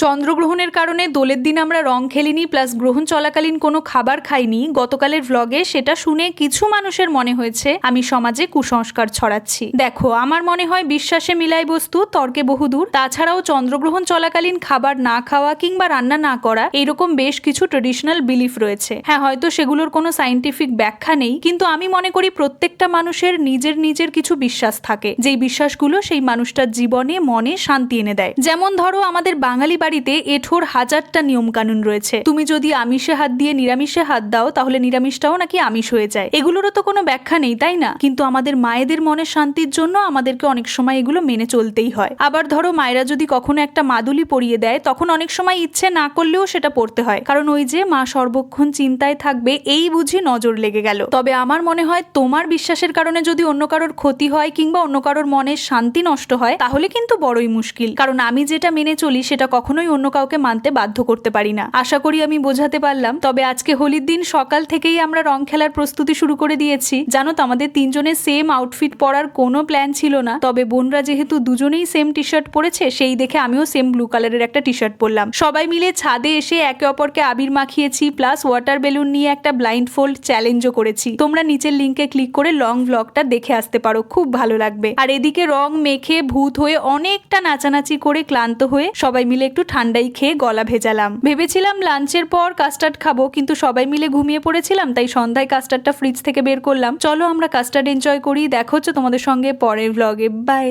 চন্দ্রগ্রহণের কারণে দোলের দিন আমরা রং খেলিনি, প্লাস গ্রহণ চলাকালীন কোনো খাবার খাইনি। গতকালের ভ্লগে সেটা শুনে কিছু মানুষের মনে হয়েছে আমি সমাজে কুসংস্কার ছড়াচ্ছি। দেখো, আমার মনে হয় বিশ্বাসে মিলাই বস্তু, তর্কে বহুদূর। তাছাড়াও চন্দ্রগ্রহণ চলাকালীন খাবার না খাওয়া কিংবা রান্না না করা এইরকম বেশ কিছু ট্রেডিশনাল বিলিফ রয়েছে। হ্যাঁ, হয়তো সেগুলোর কোনো সাইন্টিফিক ব্যাখ্যা নেই, কিন্তু আমি মনে করি প্রত্যেকটা মানুষের নিজের নিজের কিছু বিশ্বাস থাকে, যেই বিশ্বাসগুলো সেই মানুষটার জীবনে মনে শান্তি এনে দেয়। যেমন ধরো, আমাদের বাঙালি বাড়িতে এঠোর হাজারটা নিয়ম কানুন রয়েছে। তুমি যদি আমিষে হাত দিয়ে নিরামিষে হাত দাও, তাহলে নিরামিষটাও নাকি আমিষ হয়ে যায়। এগুলোরও তো কোনো ব্যাখ্যা নেই, তাই না? কিন্তু আমাদের মায়েদের মনের শান্তির জন্য আমাদেরকে অনেক সময় এগুলো মেনে চলতেই হয়। আবার ধরো, মায়েরা যদি কখনো একটা মাদুলি পরিয়ে দেয়, তখন অনেক সময় ইচ্ছে না করলেও সেটা পড়তে হয়, কারণ ওই যে মা সর্বক্ষণ চিন্তায় থাকবে, এই বুঝি নজর লেগে গেল। তবে আমার মনে হয় তোমার বিশ্বাসের কারণে যদি অন্য কারোর ক্ষতি হয় কিংবা অন্য কারোর মনের শান্তি নষ্ট হয়, তাহলে কিন্তু বড়ই মুশকিল। কারণ আমি যেটা মেনে চলি সেটা কখনোই অন্য কাউকে মানতে বাধ্য করতে পারি না। আশা করি আমি বোঝাতে পারলাম। তবে আজকে হোলির দিন সকাল থেকেই আমরা রং খেলার প্রস্তুতি শুরু করে দিয়েছি। জানো তো, আমাদের তিনজনের সেম আউটফিট পরার কোনো প্ল্যান ছিল না, তবে বোনরা যেহেতু দুজনেই সেম টি শার্ট পরেছে, সেই দেখে আমিও সেম ব্লু কালারের একটা টি শার্ট পরলাম। সবাই মিলে ছাদে এসে একে অপরকে আবির মাখিয়েছি, প্লাস ওয়াটার বেলুন নিয়ে একটা ব্লাইন্ড ফোল্ড চ্যালেঞ্জও করেছি। তোমরা নিচের লিঙ্কে ক্লিক করে লং ভ্লগটা দেখে আসতে পারো, খুব ভালো লাগবে। আর এদিকে রং মেখে ভূত হয়ে অনেকটা নাচানাচি করে ক্লান্ত হয়ে সবাই মিলে একটু ঠান্ডাই খেয়ে গলা ভেজালাম। ভেবেছিলাম লাঞ্চের পর কাস্টার্ড খাবো, কিন্তু সবাই মিলে ঘুমিয়ে পড়েছিলাম, তাই সন্ধ্যায় কাস্টার্ডটা ফ্রিজ থেকে বের করলাম। চলো আমরা কাস্টার্ড এনজয় করি। দেখা হচ্ছে তোমাদের সঙ্গে পরের ভ্লগে। বাই।